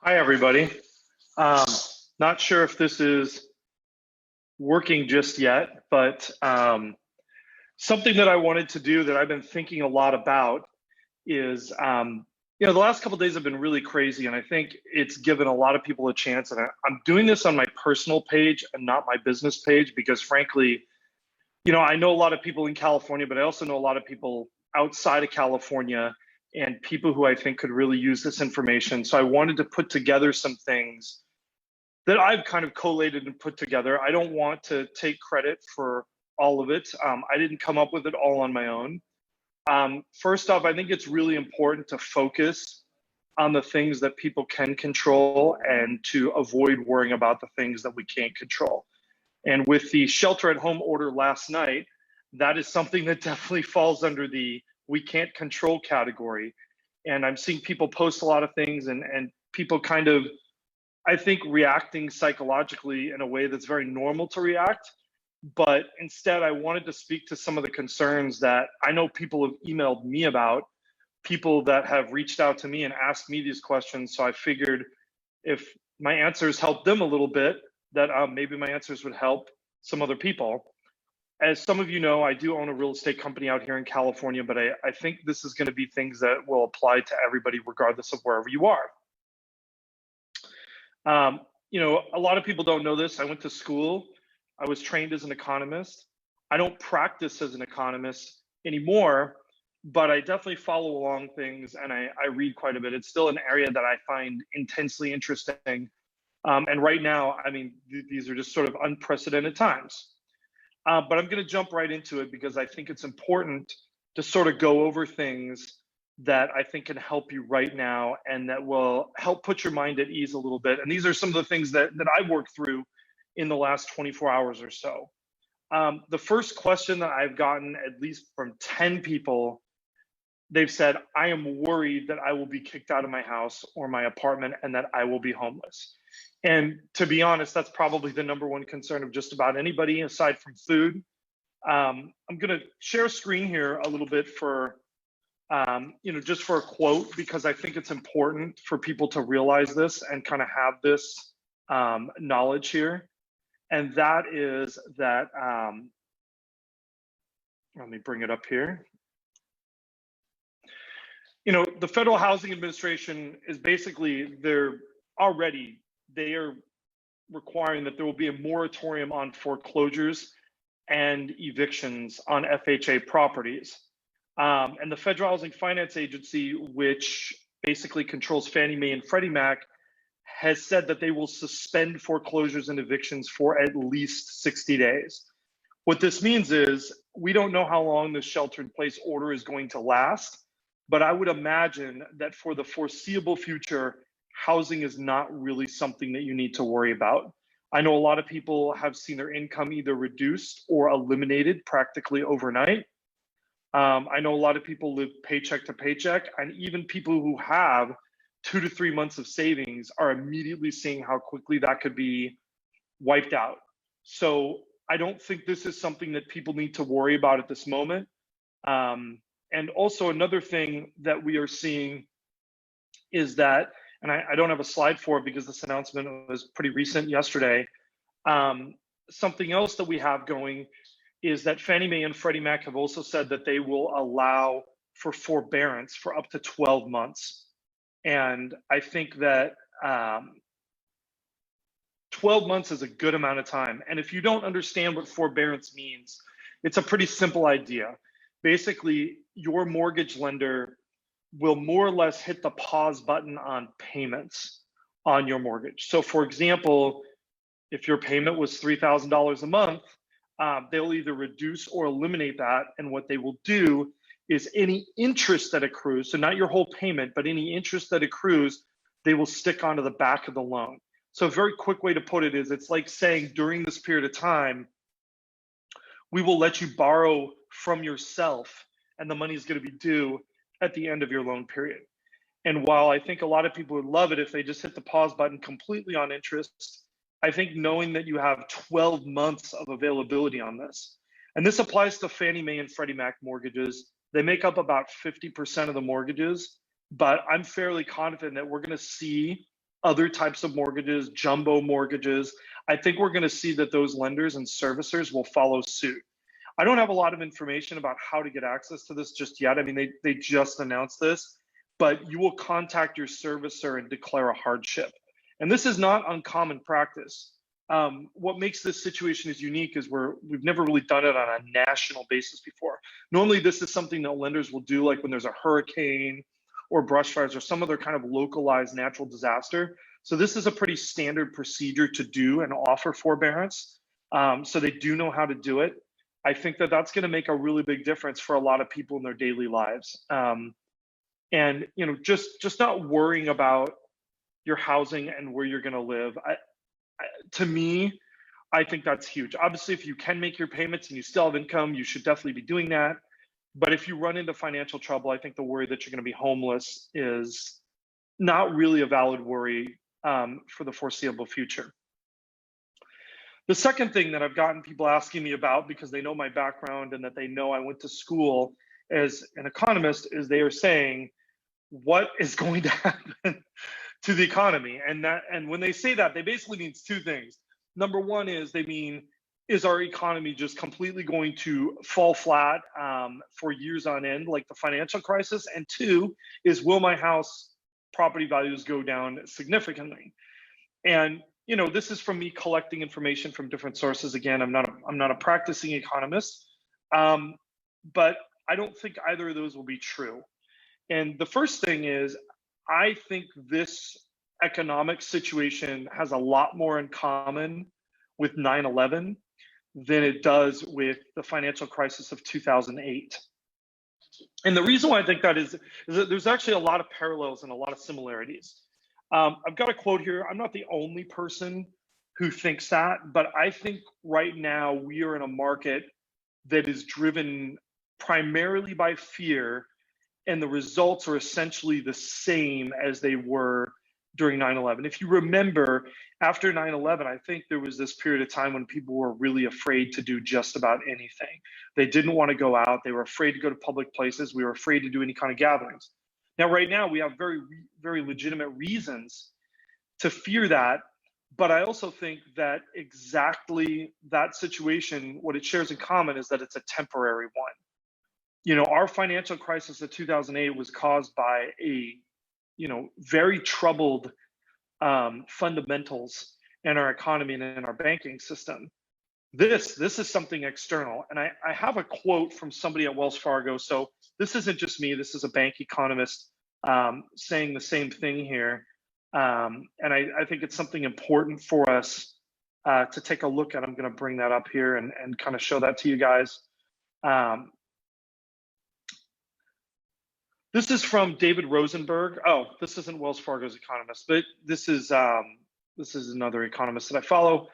Hi, everybody. Um, Not sure if this is working just yet, but something that I wanted to do that I've been thinking a lot about is, the last couple of days have been really crazy, and I think it's given a lot of people a chance. And I'm doing this on my personal page and not my business page because, frankly, I know a lot of people in California, but I also know a lot of people outside of California and people who I think could really use this information. So I wanted to put together some things that I've kind of collated and put together. I don't want to take credit for all of it. I didn't come up with it all on my own. First off, I think it's really important to focus on the things that people can control and to avoid worrying about the things that we can't control. And with the shelter at home order last night, that is something that definitely falls under the we can't control category. And I'm seeing people post a lot of things and people kind of, I think, reacting psychologically in a way that's very normal to react. But instead, I wanted to speak to some of the concerns that I know people have emailed me about, people that have reached out to me and asked me these questions. So I figured if my answers help them a little bit, that maybe my answers would help some other people. As some of you know, I do own a real estate company out here in California, but I think this is going to be things that will apply to everybody, regardless of wherever you are. A lot of people don't know this. I went to school. I was trained as an economist. I don't practice as an economist anymore, but I definitely follow along things and I read quite a bit. It's still an area that I find intensely interesting. And right now, these are just sort of unprecedented times. But I'm going to jump right into it because I think it's important to sort of go over things that I think can help you right now and that will help put your mind at ease a little bit. And these are some of the things that I've worked through in the last 24 hours or so. The first question that I've gotten, at least from 10 people, they've said, I am worried that I will be kicked out of my house or my apartment and that I will be homeless. And to be honest, that's probably the number one concern of just about anybody aside from food. I'm going to share a screen here a little bit for, just for a quote, because I think it's important for people to realize this and kind of have this knowledge here. And that is that, let me bring it up here. The Federal Housing Administration is basically, they are requiring that there will be a moratorium on foreclosures and evictions on FHA properties. And the Federal Housing Finance Agency, which basically controls Fannie Mae and Freddie Mac, has said that they will suspend foreclosures and evictions for at least 60 days. What this means is we don't know how long this shelter-in-place order is going to last, but I would imagine that for the foreseeable future, housing is not really something that you need to worry about. I know a lot of people have seen their income either reduced or eliminated practically overnight. I know a lot of people live paycheck to paycheck, and even people who have 2 to 3 months of savings are immediately seeing how quickly that could be wiped out. So I don't think this is something that people need to worry about at this moment. And also another thing that we are seeing is that, and I don't have a slide for it because this announcement was pretty recent yesterday. Something else that we have going is that Fannie Mae and Freddie Mac have also said that they will allow for forbearance for up to 12 months. And I think that 12 months is a good amount of time. And if you don't understand what forbearance means, it's a pretty simple idea. Basically, your mortgage lender will more or less hit the pause button on payments on your mortgage. So for example, if your payment was $3,000 a month, they'll either reduce or eliminate that. And what they will do is any interest that accrues, so not your whole payment, but any interest that accrues, they will stick onto the back of the loan. So a very quick way to put it is it's like saying during this period of time, we will let you borrow from yourself and the money is going to be due at the end of your loan period. And while I think a lot of people would love it if they just hit the pause button completely on interest, I think knowing that you have 12 months of availability on this, and this applies to Fannie Mae and Freddie Mac mortgages, they make up about 50% of the mortgages, but I'm fairly confident that we're going to see other types of mortgages, jumbo mortgages. I think we're going to see that those lenders and servicers will follow suit. I don't have a lot of information about how to get access to this just yet. I mean, they just announced this, but you will contact your servicer and declare a hardship. And this is not uncommon practice. What makes this situation is unique is we've never really done it on a national basis before. Normally, this is something that lenders will do like when there's a hurricane or brush fires or some other kind of localized natural disaster. So this is a pretty standard procedure to do and offer forbearance. So they do know how to do it. I think that that's going to make a really big difference for a lot of people in their daily lives. And just not worrying about your housing and where you're going to live. To me, I think that's huge. Obviously, if you can make your payments and you still have income, you should definitely be doing that. But if you run into financial trouble, I think the worry that you're going to be homeless is not really a valid worry for the foreseeable future. The second thing that I've gotten people asking me about, because they know my background and that they know I went to school as an economist, is they are saying, what is going to happen to the economy? And when they say that, they basically mean two things. Number one is they mean, is our economy just completely going to fall flat for years on end, like the financial crisis? And two is, will my house property values go down significantly? And this is from me collecting information from different sources. Again, I'm not a practicing economist, but I don't think either of those will be true. And the first thing is, I think this economic situation has a lot more in common with 9/11 than it does with the financial crisis of 2008. And the reason why I think that is that there's actually a lot of parallels and a lot of similarities. I've got a quote here. I'm not the only person who thinks that, but I think right now we are in a market that is driven primarily by fear, and the results are essentially the same as they were during 9/11. If you remember, after 9/11, I think there was this period of time when people were really afraid to do just about anything. They didn't want to go out. They were afraid to go to public places. We were afraid to do any kind of gatherings. Now, right now, we have very, very legitimate reasons to fear that. But I also think that exactly that situation, what it shares in common is that it's a temporary one. Our financial crisis of 2008 was caused by a very troubled fundamentals in our economy and in our banking system. This is something external. And I have a quote from somebody at Wells Fargo. So this isn't just me, this is a bank economist saying the same thing here. And I think it's something important for us to take a look at. I'm going to bring that up here and kind of show that to you guys. This is from David Rosenberg. Oh, this isn't Wells Fargo's economist, but this is another economist that I follow.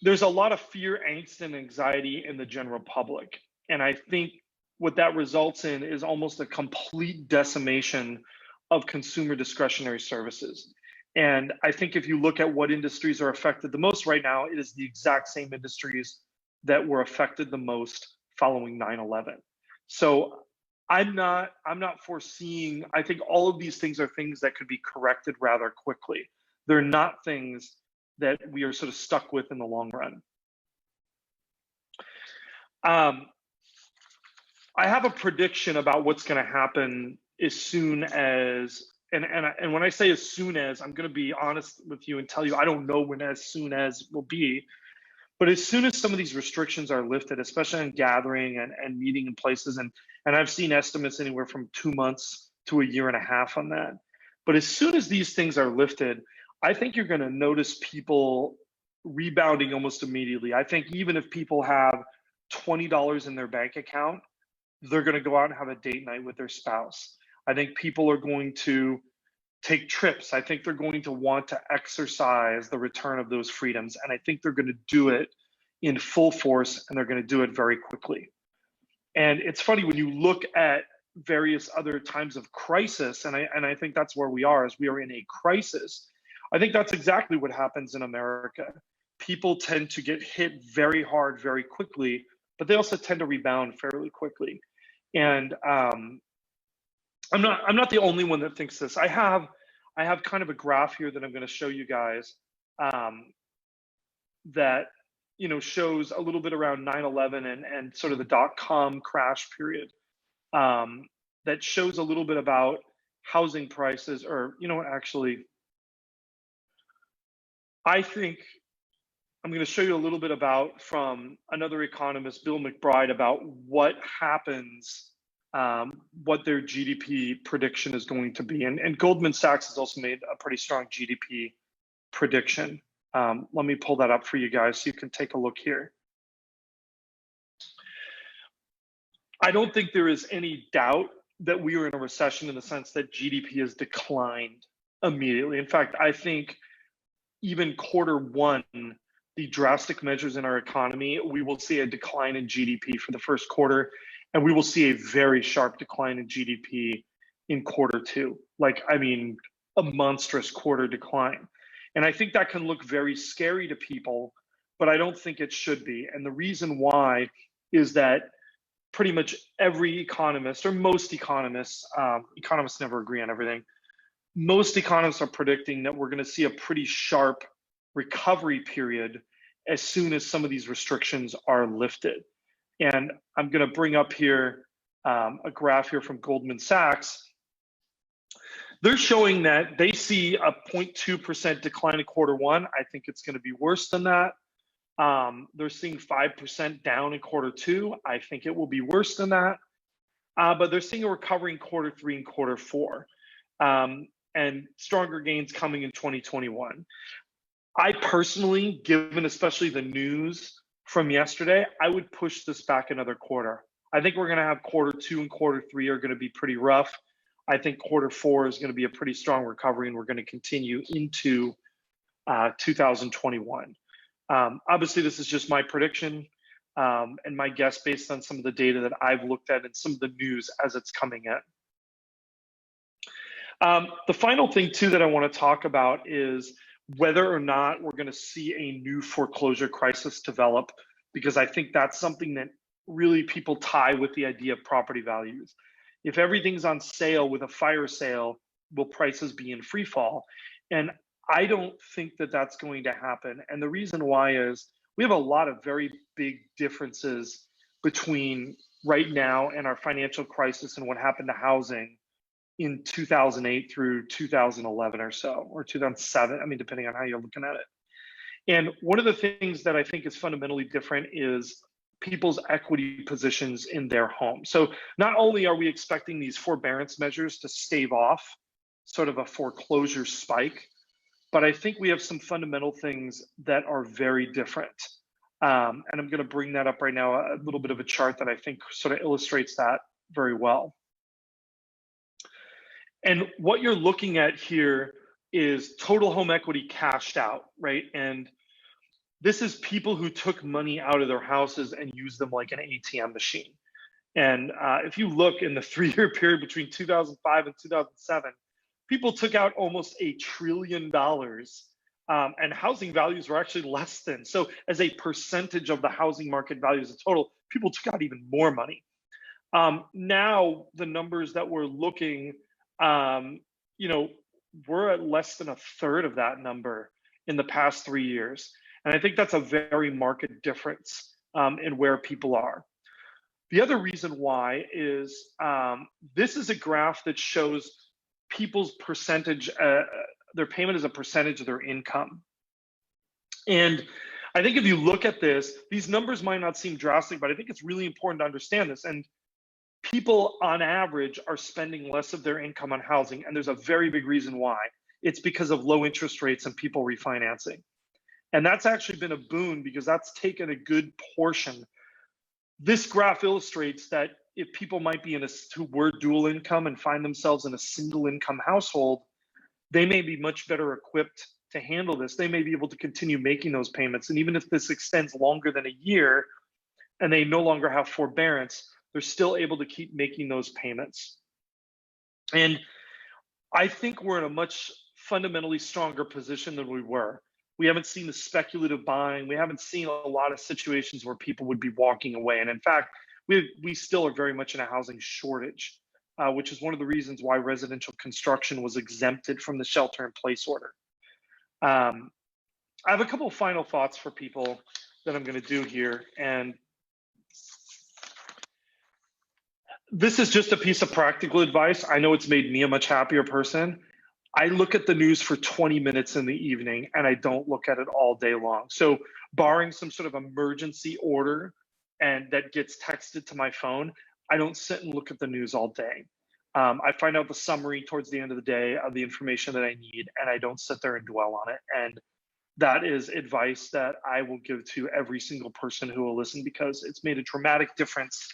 There's a lot of fear, angst, and anxiety in the general public. And I think what that results in is almost a complete decimation of consumer discretionary services. And I think if you look at what industries are affected the most right now, it is the exact same industries that were affected the most following 9/11. So I'm not foreseeing, I think all of these things are things that could be corrected rather quickly. They're not things that we are sort of stuck with in the long run. I have a prediction about what's going to happen as soon as, and when I say as soon as, I'm going to be honest with you and tell you I don't know when as soon as will be, but as soon as some of these restrictions are lifted, especially on gathering and meeting in places, and I've seen estimates anywhere from 2 months to a year and a half on that. But as soon as these things are lifted, I think you're going to notice people rebounding almost immediately. I think even if people have $20 in their bank account, they're going to go out and have a date night with their spouse. I think people are going to take trips. I think they're going to want to exercise the return of those freedoms. And I think they're going to do it in full force, and they're going to do it very quickly. And it's funny when you look at various other times of crisis, and I think that's where we are, as we are in a crisis. I think that's exactly what happens in America. People tend to get hit very hard, very quickly, but they also tend to rebound fairly quickly. And I'm not the only one that thinks this. I have I have kind of a graph here that I'm going to show you guys um, that shows a little bit around 9/11 and sort of the dot-com crash period. That shows a little bit about housing prices, or actually, I think I'm going to show you a little bit about from another economist, Bill McBride, about what happens, what their GDP prediction is going to be. And Goldman Sachs has also made a pretty strong GDP prediction. Let me pull that up for you guys so you can take a look here. I don't think there is any doubt that we are in a recession in the sense that GDP has declined immediately. In fact, I think even quarter one, the drastic measures in our economy, we will see a decline in GDP for the first quarter, and we will see a very sharp decline in GDP in quarter two. A monstrous quarter decline. And I think that can look very scary to people, but I don't think it should be. And the reason why is that pretty much every economist, or most economists, economists never agree on everything, most economists are predicting that we're going to see a pretty sharp recovery period as soon as some of these restrictions are lifted. And I'm going to bring up here a graph here from Goldman Sachs. They're showing that they see a 0.2% decline in quarter one. I think it's going to be worse than that. They're seeing 5% down in quarter two. I think it will be worse than that. But they're seeing a recovery in quarter three and quarter four, and stronger gains coming in 2021. I personally, given especially the news from yesterday, I would push this back another quarter. I think we're going to have quarter two and quarter three are going to be pretty rough. I think quarter four is going to be a pretty strong recovery, and we're going to continue into 2021. Obviously, this is just my prediction and my guess based on some of the data that I've looked at and some of the news as it's coming in. The final thing, too, that I want to talk about is whether or not we're going to see a new foreclosure crisis develop, because I think that's something that really people tie with the idea of property values. If everything's on sale with a fire sale, will prices be in free fall? And I don't think that that's going to happen. And the reason why is we have a lot of very big differences between right now and our financial crisis and what happened to housing in 2008 through 2011 or so, or 2007, depending on how you're looking at it. And one of the things that I think is fundamentally different is people's equity positions in their home. So not only are we expecting these forbearance measures to stave off sort of a foreclosure spike, but I think we have some fundamental things that are very different. And I'm going to bring that up right now, a little bit of a chart that I think sort of illustrates that very well. And what you're looking at here is total home equity cashed out, right? And this is people who took money out of their houses and used them like an ATM machine. And if you look in the 3-year period between 2005 and 2007, people took out almost $1 trillion, and housing values were actually less than. So as a percentage of the housing market values in total, people took out even more money. Now the numbers that we're looking, we're at less than a third of that number in the past 3 years. And I think that's a very marked difference in where people are. The other reason why is this is a graph that shows people's percentage, their payment as a percentage of their income. And I think if you look at this, these numbers might not seem drastic, but I think it's really important to understand this. And people on average are spending less of their income on housing. And there's a very big reason why. It's because of low interest rates and people refinancing. And that's actually been a boon because that's taken a good portion. This graph illustrates that if people might be who were dual income and find themselves in a single income household, they may be much better equipped to handle this. They may be able to continue making those payments. And even if this extends longer than a year and they no longer have forbearance, they're still able to keep making those payments. And I think we're in a much fundamentally stronger position than we were. We haven't seen the speculative buying. We haven't seen a lot of situations where people would be walking away. And in fact, we still are very much in a housing shortage. which is one of the reasons why residential construction was exempted from the shelter in place order. Um, I have a couple of final thoughts for people that I'm going to do here. And this is just a piece of practical advice. I know it's made me a much happier person. I look at the news for 20 minutes in the evening and I don't look at it all day long. So, barring some sort of emergency order and that gets texted to my phone, I don't sit and look at the news all day. I find out the summary towards the end of the day of the information that I need, and I don't sit there and dwell on it. And that is advice that I will give to every single person who will listen because it's made a dramatic difference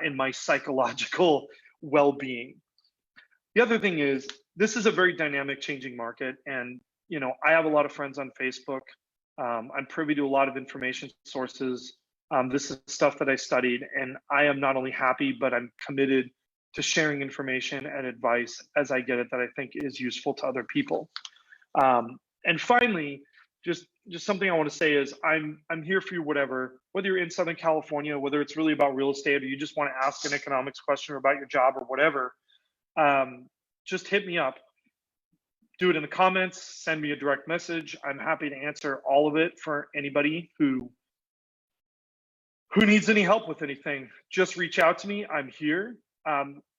in my psychological well being. The other thing is, this is a very dynamic, changing market. And, I have a lot of friends on Facebook. I'm privy to a lot of information sources. This is stuff that I studied, and I am not only happy, but I'm committed to sharing information and advice as I get it that I think is useful to other people. And finally, just something I want to say is I'm here for you, whether you're in Southern California, whether it's really about real estate or you just want to ask an economics question or about your job or whatever. Just hit me up. Do it in the comments, send me a direct message. I'm happy to answer all of it for anybody who needs any help with anything. Just reach out to me. I'm here.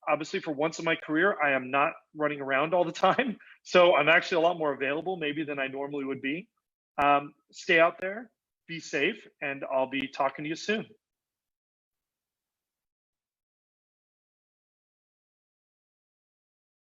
Obviously, for once in my career, I am not running around all the time. So I'm actually a lot more available maybe than I normally would be. Stay out there, be safe, and I'll be talking to you soon.